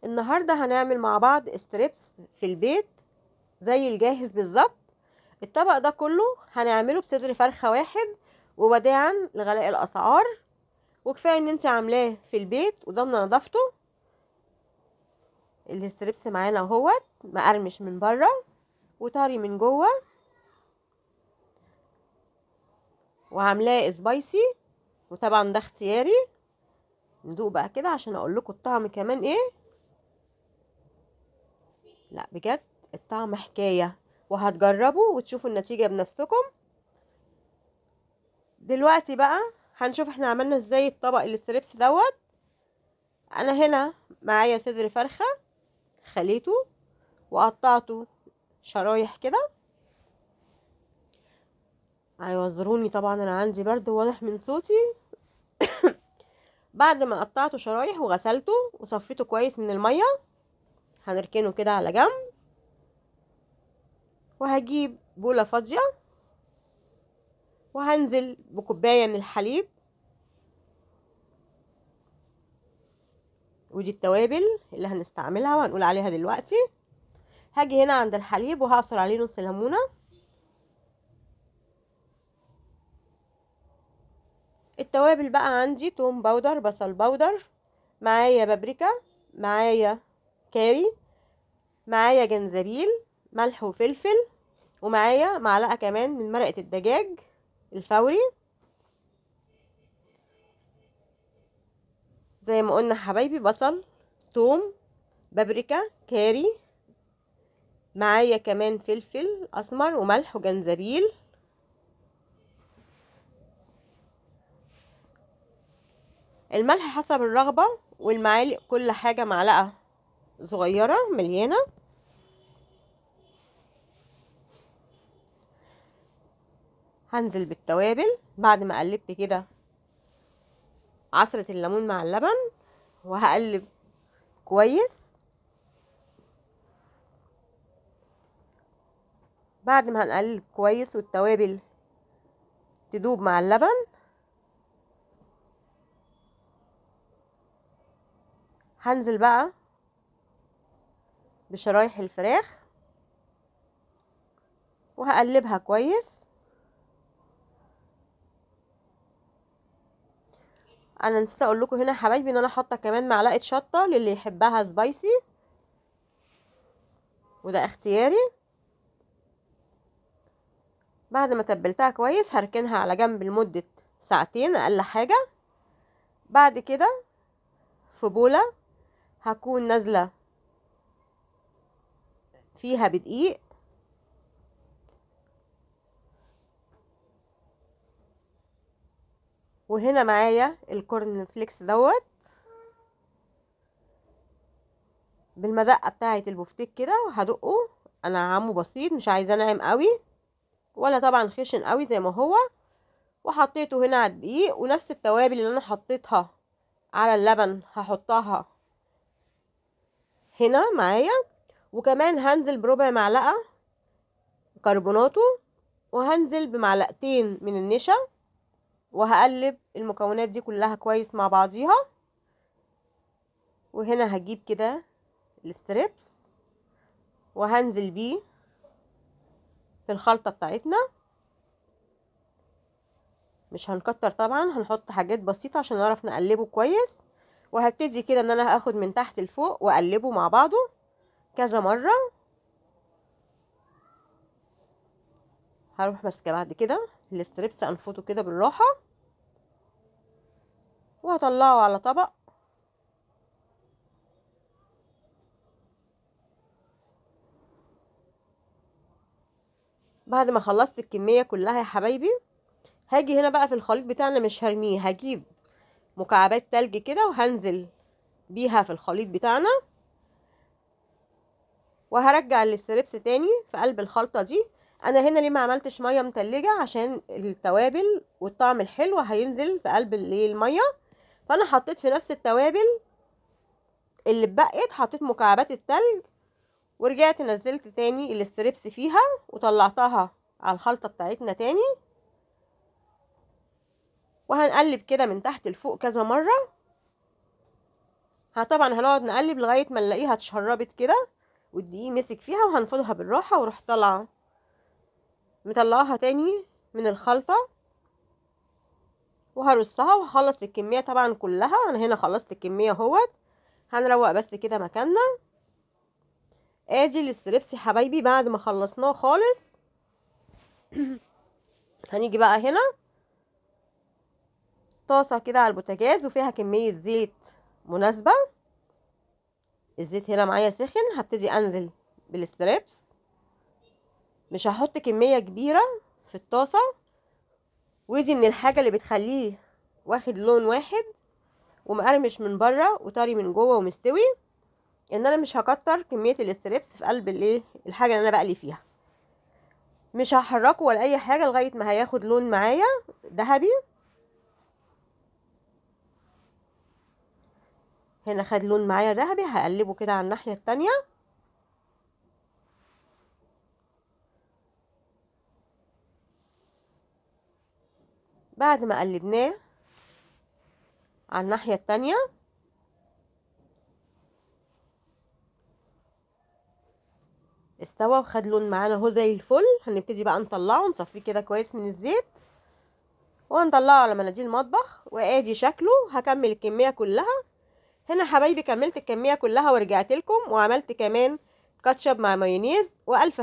النهاردة هنعمل مع بعض ستريبس في البيت زي الجاهز بالظبط. الطبق ده كله هنعمله بصدر فرخة واحد، ووداعا لغلاء الأسعار، وكفاية ان انت عاملاه في البيت وضامنة نظافته. الستريبس معانا اهوت مقرمش من بره وطري من جوه، وعاملاه سبايسي، وطبعا ده اختياري. ندوق بقى كده عشان اقول لكم الطعم كمان ايه. لا بجد الطعم حكاية، وهتجربوا وتشوفوا النتيجة بنفسكم. دلوقتي بقى هنشوف احنا عملنا ازاي الطبق الستريبس دوت. انا هنا معايا صدر فرخة، خليته وقطعته شرايح كده. اعذروني طبعا انا عندي برد واضح من صوتي. بعد ما قطعته شرايح وغسلته وصفيته كويس من المية، هنركنه كده على جنب. وهجيب بولة فاضية وهنزل بكوباية من الحليب، ودي التوابل اللي هنستعملها وهنقول عليها دلوقتي. هاجي هنا عند الحليب وهعصر عليه نص ليمونة. التوابل بقى عندي توم باودر، بصل باودر، معايا بابريكا، معايا كاري، معايا جنزبيل، ملح وفلفل، ومعايا معلقة كمان من مرقة الدجاج الفوري. زي ما قلنا حبايبي، بصل، توم، بابريكا، كاري، معايا كمان فلفل اسمر وملح وجنزبيل. الملح حسب الرغبة، والمعالق كل حاجة معلقة صغيرة مليانة. هنزل بالتوابل بعد ما قلبت كده عصرة الليمون مع اللبن، وهقلب كويس. بعد ما هنقلب كويس والتوابل تدوب مع اللبن، هنزل بقى بشرايح الفراخ وهقلبها كويس. انا نسيت اقول لكم هنا يا حبايبي ان انا حاطه كمان معلقه شطه للي يحبها سبايسي، وده اختياري. بعد ما تبلتها كويس هركنها على جنب لمده ساعتين اقل حاجه. بعد كده في بوله هكون نازله فيها بدقيق، وهنا معايا الكورن فليكس دوت بالمدقه بتاعه البفتيك كده، وهدقه. انا عامه بسيط، مش عايزاه ناعم قوي ولا طبعا خشن قوي زي ما هو. وحطيته هنا على الدقيق، ونفس التوابل اللي انا حطيتها على اللبن هحطها هنا معايا. وكمان هنزل بربع معلقه كربوناتو، وهنزل بمعلقتين من النشا، وهقلب المكونات دي كلها كويس مع بعضيها. وهنا هجيب كده الستريبس وهنزل بيه في الخلطة بتاعتنا. مش هنكتر طبعا، هنحط حاجات بسيطة عشان نعرف نقلبه كويس. وهبتدي كده ان انا هاخد من تحت لفوق واقلبه مع بعضه كذا مرة. هروح ماسكة بعد كده الستريبس انفضه كده بالراحة وهطلعه على طبق. بعد ما خلصت الكمية كلها يا حبايبي، هاجي هنا بقى في الخليط بتاعنا، مش هرميه، هجيب مكعبات تلج كده وهنزل بيها في الخليط بتاعنا، وهرجع الستريبس تاني في قلب الخلطة دي. انا هنا ليه ما عملتش ميه متلجة؟ عشان التوابل والطعم الحلو هينزل في قلب الميه. فانا حطيت في نفس التوابل اللي اتبقت، حطيت مكعبات التلج، ورجعت نزلت تاني الستريبس فيها وطلعتها على الخلطة بتاعتنا تاني. وهنقلب كده من تحت لفوق كذا مرة طبعا هنقعد نقلب لغايه ما نلاقيها اتشربت كده والدقيق مسك فيها، وهنفضها بالراحه واروح طالعه مطلعاها تاني من الخلطه وهرصها وهخلص الكميه طبعا كلها. انا هنا خلصت الكميه اهوت. هنروق بس كده مكاننا. ادي الستريبس يا حبايبي بعد ما خلصناه خالص. هنيجي بقى هنا طاسه كده على البوتاجاز وفيها كميه زيت مناسبه. الزيت هنا معايا سخن. هبتدي انزل بالستريبس. مش هحط كميه كبيره في الطاسه، ودي من الحاجه اللي بتخليه واخد لون واحد ومقرمش من بره وطري من جوه ومستوي، ان انا مش هكتر كميه الستريبس في قلب الحاجه اللي انا بقلي فيها. مش هحركه ولا اي حاجه لغايه ما هياخد لون معايا ذهبي. هنا خد لون معايا ذهبي. هقلبه كده على الناحيه التانية. بعد ما قلبناه على الناحيه التانية استوى وخد لون معانا اهو زي الفل. هنبتدي بقى نطلعه نصفيه كده كويس من الزيت وهنطلعه على مناديل المطبخ. وادي شكله. هكمل الكميه كلها. هنا حبايبي كملت الكميه كلها ورجعت لكم وعملت كمان كاتشب مع مايونيز. والف